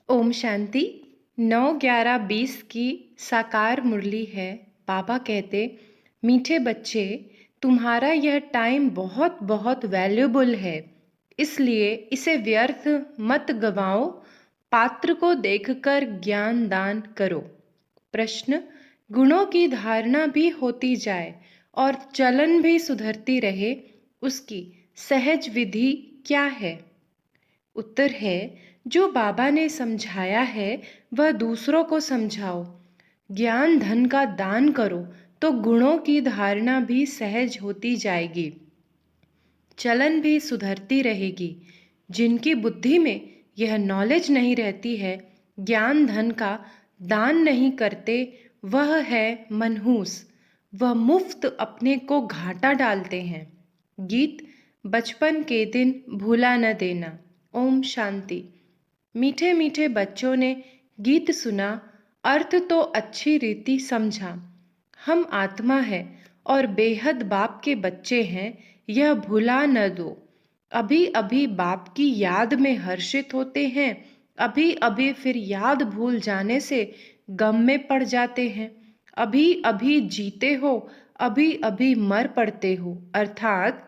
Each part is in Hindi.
ओम शांति। 9/11/20 की साकार मुरली है। बाबा कहते, मीठे बच्चे, तुम्हारा यह टाइम बहुत बहुत वैल्यूबल है, इसलिए इसे व्यर्थ मत गवाओ। पात्र को देखकर ज्ञान दान करो। प्रश्न: गुणों की धारणा भी होती जाए और चलन भी सुधरती रहे, उसकी सहज विधि क्या है? उत्तर है, जो बाबा ने समझाया है वह दूसरों को समझाओ। ज्ञान धन का दान करो तो गुणों की धारणा भी सहज होती जाएगी, चलन भी सुधरती रहेगी। जिनकी बुद्धि में यह नॉलेज नहीं रहती है, ज्ञान धन का दान नहीं करते, वह है मनहूस। वह मुफ्त अपने को घाटा डालते हैं। गीत: बचपन के दिन भूला न देना। ओम शांति। मीठे मीठे बच्चों ने गीत सुना, अर्थ तो अच्छी रीति समझा। हम आत्मा है और बेहद बाप के बच्चे हैं, यह भुला न दो। अभी अभी बाप की याद में हर्षित होते हैं, अभी अभी फिर याद भूल जाने से गम में पड़ जाते हैं। अभी अभी जीते हो, अभी अभी मर पड़ते हो, अर्थात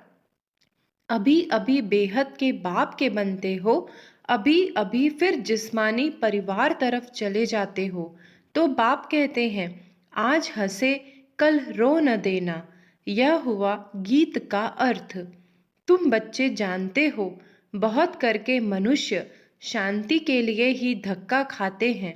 अभी अभी बेहद के बाप के बनते हो, अभी अभी फिर जिस्मानी परिवार तरफ चले जाते हो। तो बाप कहते हैं, आज हंसे कल रो न देना। यह हुआ गीत का अर्थ। तुम बच्चे जानते हो, बहुत करके मनुष्य शांति के लिए ही धक्का खाते हैं,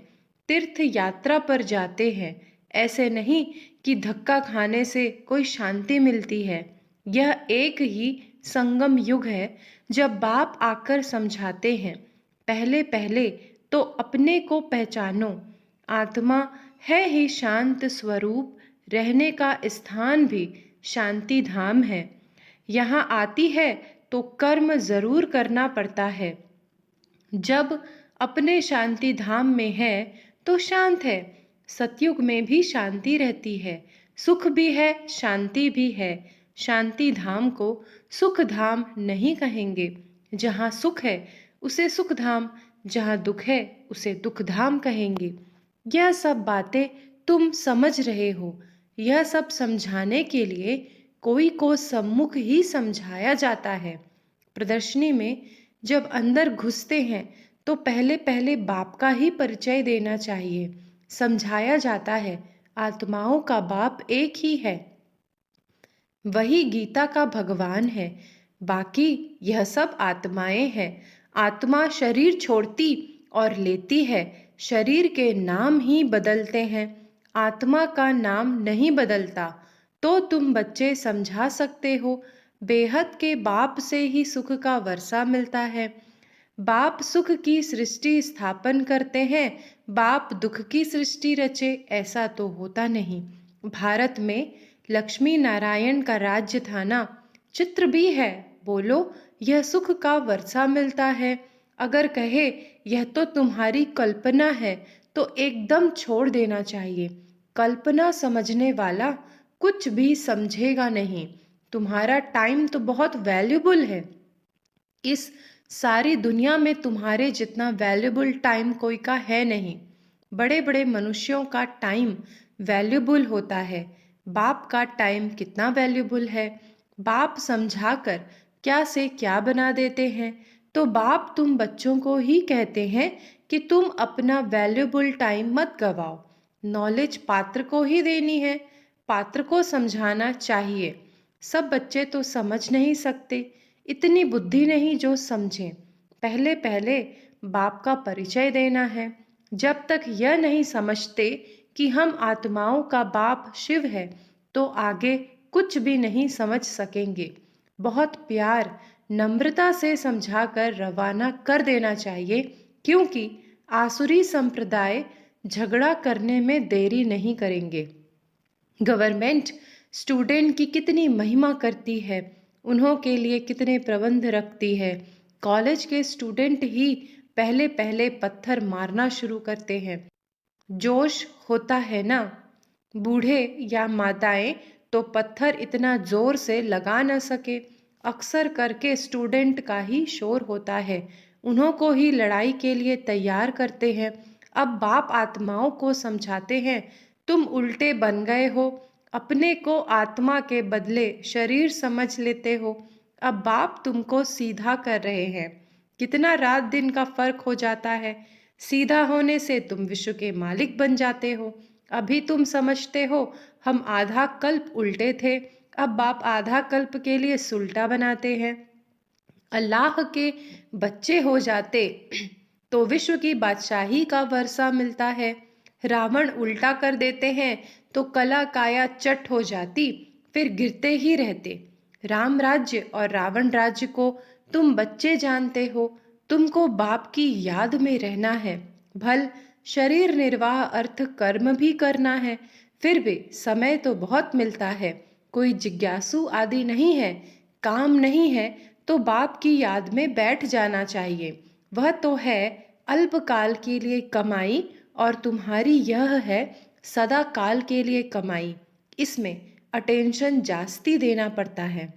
तीर्थ यात्रा पर जाते हैं। ऐसे नहीं कि धक्का खाने से कोई शांति मिलती है। यह एक ही संगम युग है जब बाप आकर समझाते हैं, पहले पहले तो अपने को पहचानो। आत्मा है ही शांत स्वरूप, रहने का स्थान भी शांति धाम है। यहाँ आती है तो कर्म जरूर करना पड़ता है। जब अपने शांति धाम में है तो शांत है। सतयुग में भी शांति रहती है, सुख भी है, शांति भी है। शांति धाम को सुख धाम नहीं कहेंगे। जहाँ सुख है उसे सुख धाम, जहाँ दुख है उसे दुख धाम कहेंगे। यह सब बातें तुम समझ रहे हो। यह सब समझाने के लिए कोई को सम्मुख ही समझाया जाता है। प्रदर्शनी में जब अंदर घुसते हैं तो पहले पहले बाप का ही परिचय देना चाहिए। समझाया जाता है, आत्माओं का बाप एक ही है, वही गीता का भगवान है, बाकी यह सब आत्माएं हैं। आत्मा शरीर छोड़ती और लेती है, शरीर के नाम ही बदलते हैं, आत्मा का नाम नहीं बदलता। तो तुम बच्चे समझा सकते हो, बेहद के बाप से ही सुख का वर्षा मिलता है। बाप सुख की सृष्टि स्थापन करते हैं, बाप दुख की सृष्टि रचे, ऐसा तो होता नहीं। भारत में लक्ष्मी नारायण का राज्य था ना, चित्र भी है। बोलो, यह सुख का वर्षा मिलता है। अगर कहे यह तो तुम्हारी कल्पना है तो एकदम छोड़ देना चाहिए। कल्पना समझने वाला कुछ भी समझेगा नहीं। तुम्हारा टाइम तो बहुत वैल्यूबल है। इस सारी दुनिया में तुम्हारे जितना वैल्यूबल टाइम कोई का है नहीं। बड़े बड़े मनुष्यों का टाइम वैल्यूबल होता है। बाप का टाइम कितना वैल्यूबल है। बाप समझाकर क्या से क्या बना देते हैं। तो बाप तुम बच्चों को ही कहते हैं कि तुम अपना वैल्यूबल टाइम मत गवाओ। नॉलेज पात्र को ही देनी है, पात्र को समझाना चाहिए। सब बच्चे तो समझ नहीं सकते, इतनी बुद्धि नहीं जो समझें। पहले पहले बाप का परिचय देना है। जब तक यह नहीं समझते कि हम आत्माओं का बाप शिव है, तो आगे कुछ भी नहीं समझ सकेंगे। बहुत प्यार नम्रता से समझाकर रवाना कर देना चाहिए, क्योंकि आसुरी संप्रदाय झगड़ा करने में देरी नहीं करेंगे। गवर्नमेंट स्टूडेंट की कितनी महिमा करती है, उन्हों के लिए कितने प्रबंध रखती है। कॉलेज के स्टूडेंट ही पहले पहले पत्थर मारना शुरू करते हैं। जोश होता है ना। बूढ़े या माताएं तो पत्थर इतना जोर से लगा न सके, अक्सर करके स्टूडेंट का ही शोर होता है। उन्हों को ही लड़ाई के लिए तैयार करते हैं। अब बाप आत्माओं को समझाते हैं, तुम उल्टे बन गए हो, अपने को आत्मा के बदले शरीर समझ लेते हो। अब बाप तुमको सीधा कर रहे हैं। कितना रात दिन का फर्क हो जाता है। सीधा होने से तुम विश्व के मालिक बन जाते हो। अभी तुम समझते हो हम आधा कल्प उल्टे थे, अब बाप आधा कल्प के लिए सुलटा बनाते हैं। अल्लाह के बच्चे हो जाते तो विश्व की बादशाही का वर्षा मिलता है। रावण उल्टा कर देते हैं तो कला काया चट हो जाती, फिर गिरते ही रहते। राम राज्य और रावण राज्य को तुम बच्चे जानते हो, तुमको बाप की याद में रहना है। भल शरीर निर्वाह अर्थ कर्म भी करना है, फिर भी समय तो बहुत मिलता है। कोई जिज्ञासु आदि नहीं है, काम नहीं है तो बाप की याद में बैठ जाना चाहिए। वह तो है अल्पकाल के लिए कमाई और तुम्हारी यह है सदा काल के लिए कमाई। इसमें अटेंशन जास्ती देना पड़ता है।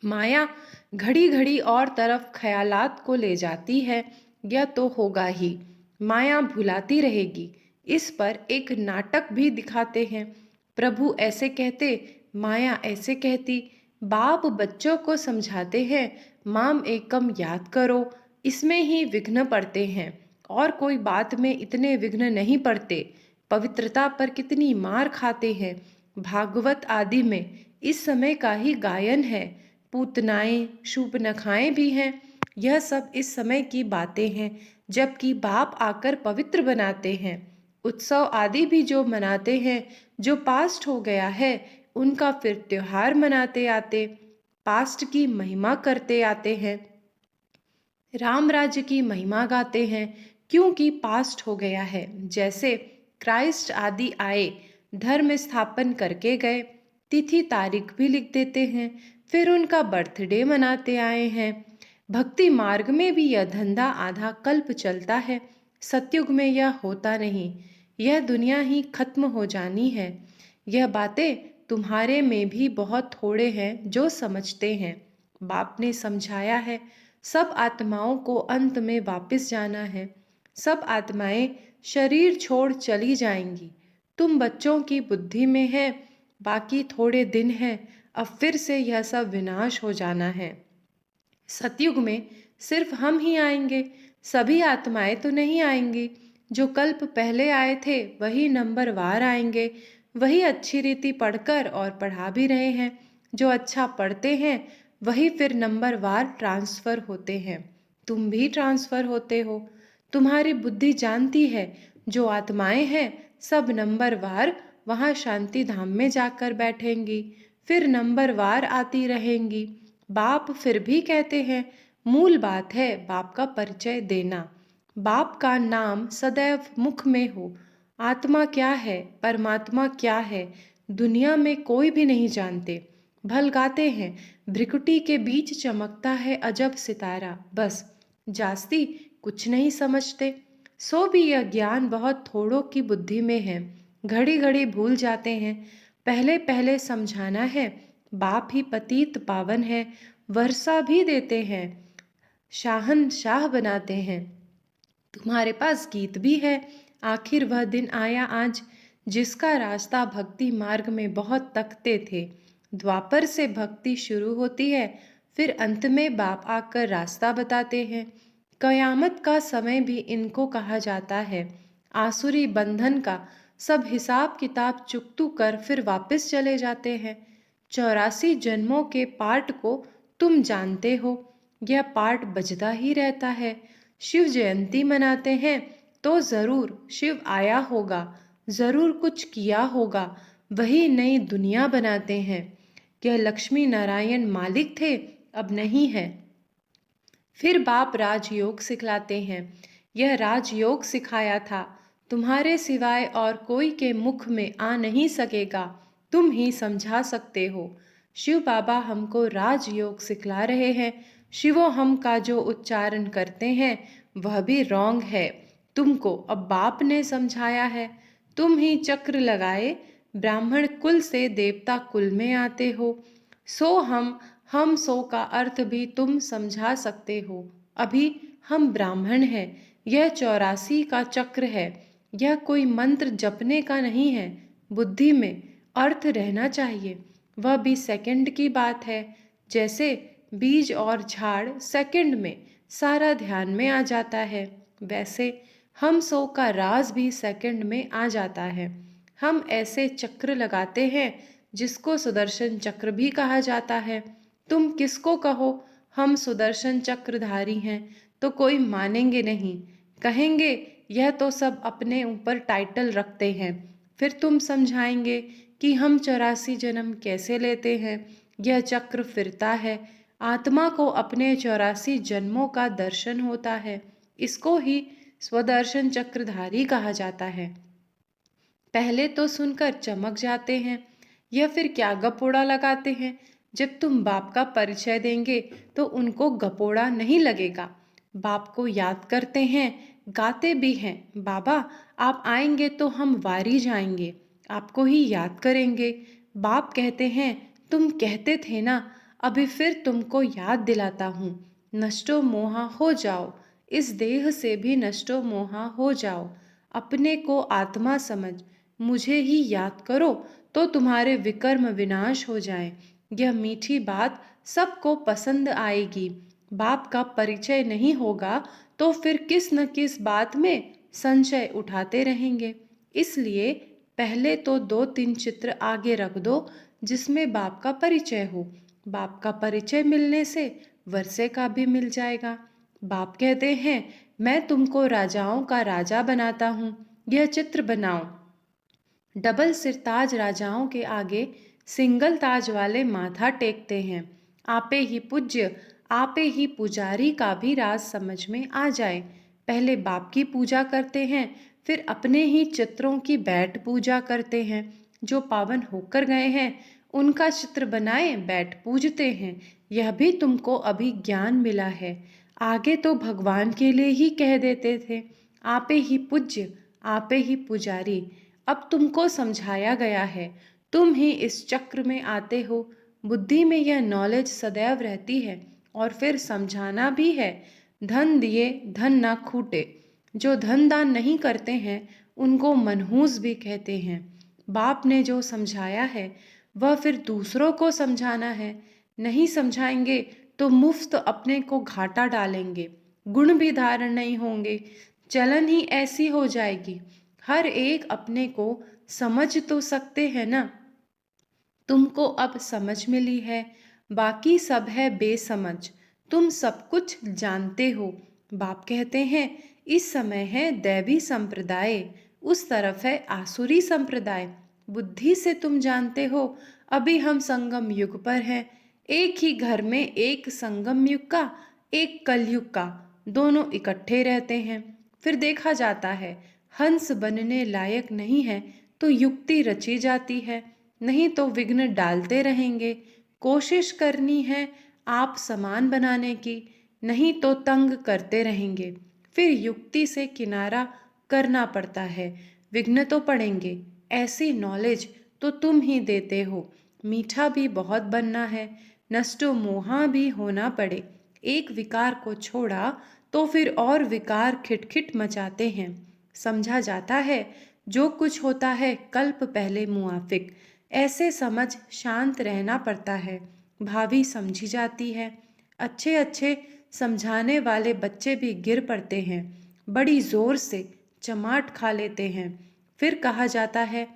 माया घड़ी घड़ी और तरफ ख्यालात को ले जाती है, यह तो होगा ही। माया भुलाती रहेगी। इस पर एक नाटक भी दिखाते हैं। प्रभु ऐसे कहते, माया ऐसे कहती। बाप बच्चों को समझाते हैं, माम एकम याद करो। इसमें ही विघ्न पड़ते हैं, और कोई बात में इतने विघ्न नहीं पड़ते। पवित्रता पर कितनी मार खाते हैं। भागवत आदि में इस समय का ही गायन है। पूतनाएं शूर्पणखाएं भी हैं। यह सब इस समय की बातें हैं, जबकि बाप आकर पवित्र बनाते हैं। उत्सव आदि भी जो मनाते हैं, जो पास्ट हो गया है उनका फिर त्योहार मनाते आते, पास्ट की महिमा करते आते हैं। राम राज्य की महिमा गाते हैं, क्योंकि पास्ट हो गया है। जैसे क्राइस्ट आदि आए, धर्म स्थापन करके गए, तिथि तारीख भी लिख देते हैं, फिर उनका बर्थडे मनाते आए हैं। भक्ति मार्ग में भी यह धंधा आधा कल्प चलता है। सतयुग में यह होता नहीं। यह दुनिया ही खत्म हो जानी है। यह बातें तुम्हारे में भी बहुत थोड़े हैं जो समझते हैं। बाप ने समझाया है, सब आत्माओं को अंत में वापस जाना है। सब आत्माएं शरीर छोड़ चली जाएंगी। तुम बच्चों की बुद्धि में है, बाकी थोड़े दिन हैं, अब फिर से यह सब विनाश हो जाना है। सतयुग में सिर्फ हम ही आएंगे, सभी आत्माएं तो नहीं आएंगी। जो कल्प पहले आए थे वही नंबरवार आएंगे, वही अच्छी रीति पढ़कर और पढ़ा भी रहे हैं। जो अच्छा पढ़ते हैं वही फिर नंबरवार ट्रांसफर होते हैं। तुम भी ट्रांसफर होते हो। तुम्हारी बुद्धि जानती है, जो आत्माएं हैं सब नंबरवार वहाँ शांति धाम में जाकर बैठेंगी, फिर नंबरवार आती रहेंगी। बाप फिर भी कहते हैं, मूल बात है बाप का परिचय देना। बाप का नाम सदैव मुख में हो। आत्मा क्या है, परमात्मा क्या है, दुनिया में कोई भी नहीं जानते। भल गाते हैं, भ्रिकुटी के बीच चमकता है अजब सितारा, बस जास्ती कुछ नहीं समझते। सो भी यह ज्ञान बहुत थोड़ों की बुद्धि में है, घड़ी घड़ी भूल जाते हैं। पहले पहले समझाना है, बाप ही पतित पावन है, वर्षा भी देते हैं, शाहन-शाह बनाते हैं। तुम्हारे पास गीत भी है, आखिर वह दिन आया आज, जिसका रास्ता भक्ति मार्ग में बहुत तकते थे। द्वापर से भक्ति शुरू होती है, फिर अंत में बाप आकर रास्ता बताते हैं। कयामत का समय भी इनको कहा जाता है। आसुरी बंधन का सब हिसाब किताब चुकतू कर फिर वापस चले जाते हैं। 84 जन्मों के पाठ को तुम जानते हो, यह पाठ बजता ही रहता है। शिव जयंती मनाते हैं तो जरूर शिव आया होगा, जरूर कुछ किया होगा, वही नई दुनिया बनाते हैं। यह लक्ष्मी नारायण मालिक थे, अब नहीं है। फिर बाप राजयोग सिखलाते हैं। यह राजयोग सिखाया था, तुम्हारे सिवाय और कोई के मुख में आ नहीं सकेगा, तुम ही समझा सकते हो। शिव बाबा हमको राजयोग सिखला रहे हैं। शिवो हम का जो उच्चारण करते हैं वह भी रॉन्ग है। तुमको अब बाप ने समझाया है। तुम ही चक्र लगाए ब्राह्मण कुल से देवता कुल में आते हो। सो हम सो का अर्थ भी तुम समझा सकते हो। अभी हम ब्राह्मण हैं। यह 84 का चक्र है। यह कोई मंत्र जपने का नहीं है। बुद्धि में अर्थ रहना चाहिए। वह भी सेकंड की बात है। जैसे बीज और झाड़ सेकंड में सारा ध्यान में आ जाता है, वैसे हम सो का राज भी सेकंड में आ जाता है। हम ऐसे चक्र लगाते हैं जिसको सुदर्शन चक्र भी कहा जाता है। तुम किसको कहो हम सुदर्शन चक्रधारी हैं तो कोई मानेंगे नहीं, कहेंगे यह तो सब अपने ऊपर टाइटल रखते हैं। फिर तुम समझाएंगे कि हम 84 जन्म कैसे लेते हैं। यह चक्र फिरता है। आत्मा को अपने 84 जन्मों का दर्शन होता है। इसको ही स्वदर्शन चक्रधारी कहा जाता है। पहले तो सुनकर चमक जाते हैं, या फिर क्या गपोड़ा लगाते हैं। जब तुम बाप का परिचय देंगे तो उनको गपोड़ा नहीं लगेगा। बाप को याद करते हैं, गाते भी हैं, बाबा आप आएंगे तो हम वारी जाएंगे, आपको ही याद करेंगे। बाप कहते हैं तुम कहते थे ना, अभी फिर तुमको याद दिलाता हूँ। नष्टो मोहा हो जाओ, इस देह से भी नष्टो मोहा हो जाओ। अपने को आत्मा समझ मुझे ही याद करो तो तुम्हारे विकर्म विनाश हो जाए। यह मीठी बात सबको पसंद आएगी। बाप का परिचय नहीं होगा तो फिर किस न किस बात में संशय उठाते रहेंगे। इसलिए पहले तो 2-3 चित्र आगे रख दो जिसमें बाप का परिचय हो। बाप का परिचय मिलने से वर्षे का भी मिल जाएगा। बाप कहते हैं मैं तुमको राजाओं का राजा बनाता हूँ, यह चित्र बनाओ। डबल सिरताज राजाओं के आगे सिंगल ताज वाले माथा टेकते हैं। आपे ही पूज्य, आपे ही पुजारी का भी राज समझ में आ जाए। पहले बाप की पूजा करते हैं, फिर अपने ही चित्रों की बैठ पूजा करते हैं। जो पावन होकर गए हैं उनका चित्र बनाए बैठ पूजते हैं। यह भी तुमको अभी ज्ञान मिला है। आगे तो भगवान के लिए ही कह देते थे, आपे ही पूज्य, आपे ही पुजारी। अब तुमको समझाया गया है, तुम ही इस चक्र में आते हो। बुद्धि में यह नॉलेज सदैव रहती है और फिर समझाना भी है। धन दिए धन ना खूटे। जो धन दान नहीं करते हैं उनको मनहूस भी कहते हैं। बाप ने जो समझाया है वह फिर दूसरों को समझाना है। नहीं समझाएंगे तो मुफ्त अपने को घाटा डालेंगे। गुण भी धारण नहीं होंगे। चलन ही ऐसी हो जाएगी। हर एक अपने को समझ तो सकते हैं ना। तुमको अब समझ मिली है, बाकी सब है बेसमझ। तुम सब कुछ जानते हो। बाप कहते हैं इस समय है दैवी संप्रदाय, उस तरफ है आसुरी संप्रदाय। बुद्धि से तुम जानते हो अभी हम संगम युग पर हैं। एक ही घर में एक संगम युग का, एक कलयुग का, दोनों इकट्ठे रहते हैं। फिर देखा जाता है हंस बनने लायक नहीं है तो युक्ति रची जाती है, नहीं तो विघ्न डालते रहेंगे। कोशिश करनी है आप समान बनाने की, नहीं तो तंग करते रहेंगे। फिर युक्ति से किनारा करना पड़ता है, विघ्न तो पड़ेंगे। ऐसी नॉलेज तो तुम ही देते हो। मीठा भी बहुत बनना है, नष्टो मोहा भी होना पड़े। एक विकार को छोड़ा तो फिर और विकार खिटखिट मचाते हैं। समझा जाता है जो कुछ होता है कल्प पहले मुआफिक। ऐसे समझ शांत रहना पड़ता है। भावी समझी जाती है। अच्छे अच्छे समझाने वाले बच्चे भी गिर पड़ते हैं, बड़ी जोर से चमाट खा लेते हैं। फिर कहा जाता है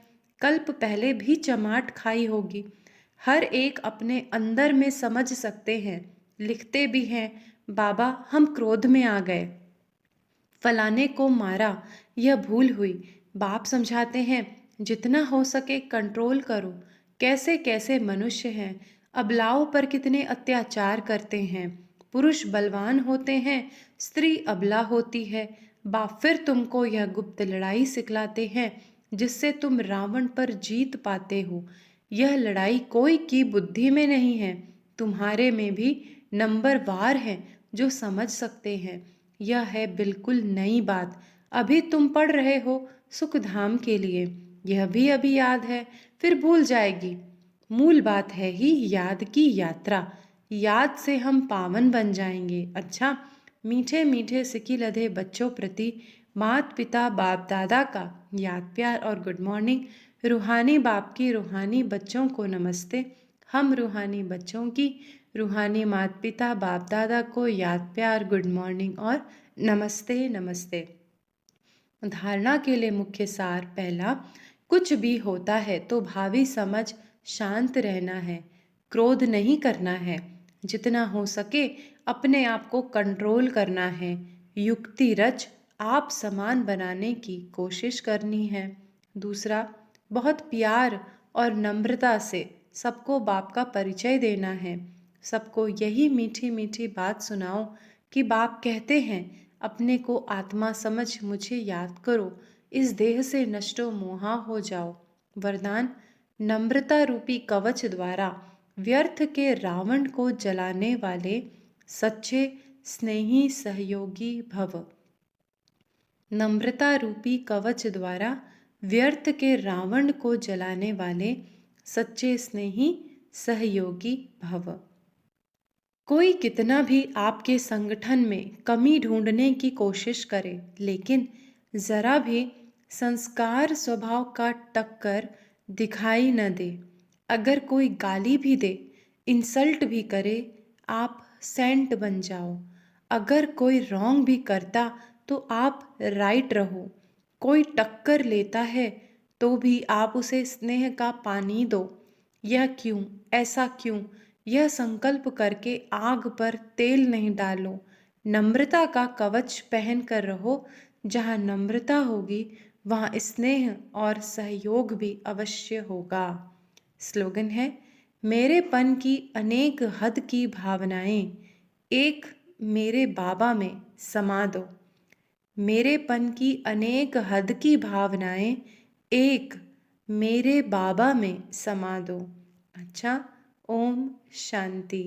कल्प पहले भी चमाट खाई होगी। हर एक अपने अंदर में समझ सकते हैं, लिखते भी हैं, बाबा हम क्रोध में आ गए, फलाने को मारा, यह भूल हुई। बाप समझाते हैं जितना हो सके कंट्रोल करो। कैसे कैसे मनुष्य हैं, अबलाओं पर कितने अत्याचार करते हैं। पुरुष बलवान होते हैं, स्त्री अबला होती है। बाप फिर तुमको यह गुप्त लड़ाई सिखलाते हैं जिससे तुम रावण पर जीत पाते हो। यह लड़ाई कोई की बुद्धि में नहीं है, तुम्हारे में भी नंबर वार हैं जो समझ सकते हैं। यह है बिल्कुल नई बात। अभी तुम पढ़ रहे हो सुखधाम के लिए, यह भी अभी याद है, फिर भूल जाएगी। मूल बात है ही याद की यात्रा। याद से हम पावन बन जाएंगे। अच्छा, मीठे मीठे सिकी लधे बच्चों प्रति मात पिता बाप दादा का याद प्यार और गुड मॉर्निंग। रूहानी बाप की रूहानी बच्चों को नमस्ते। हम रूहानी बच्चों की रूहानी मात पिता बाप दादा को याद प्यार गुड मॉर्निंग और नमस्ते नमस्ते। धारणा के लिए मुख्य सार पहला, कुछ भी होता है तो भावी समझ शांत रहना है, क्रोध नहीं करना है, जितना हो सके अपने आप को कंट्रोल करना है, युक्ति रच आप समान बनाने की कोशिश करनी है। दूसरा, बहुत प्यार और नम्रता से सबको बाप का परिचय देना है। सबको यही मीठी मीठी बात सुनाओ कि बाप कहते हैं, अपने को आत्मा समझ मुझे याद करो, इस देह से नष्टो मोहा हो जाओ। वरदान, नम्रता रूपी कवच द्वारा व्यर्थ के रावण को जलाने वाले सच्चे स्नेही सहयोगी भव। नम्रता रूपी कवच द्वारा व्यर्थ के रावण को जलाने वाले सच्चे स्नेही सहयोगी भव। कोई कितना भी आपके संगठन में कमी ढूंढने की कोशिश करे, लेकिन ज़रा भी संस्कार स्वभाव का टक्कर दिखाई न दे। अगर कोई गाली भी दे, इंसल्ट भी करे, आप सेंट बन जाओ। अगर कोई रॉन्ग भी करता तो आप राइट रहो। कोई टक्कर लेता है तो भी आप उसे स्नेह का पानी दो। यह क्यों, ऐसा क्यों, यह संकल्प करके आग पर तेल नहीं डालो। नम्रता का कवच पहन कर रहो। जहाँ नम्रता होगी वहाँ स्नेह और सहयोग भी अवश्य होगा। स्लोगन है, मेरेपन की अनेक हद की भावनाएं एक मेरे बाबा में समा दो। मेरेपन की अनेक हद की भावनाएं एक मेरे बाबा में समा दो। अच्छा, ओम शांति।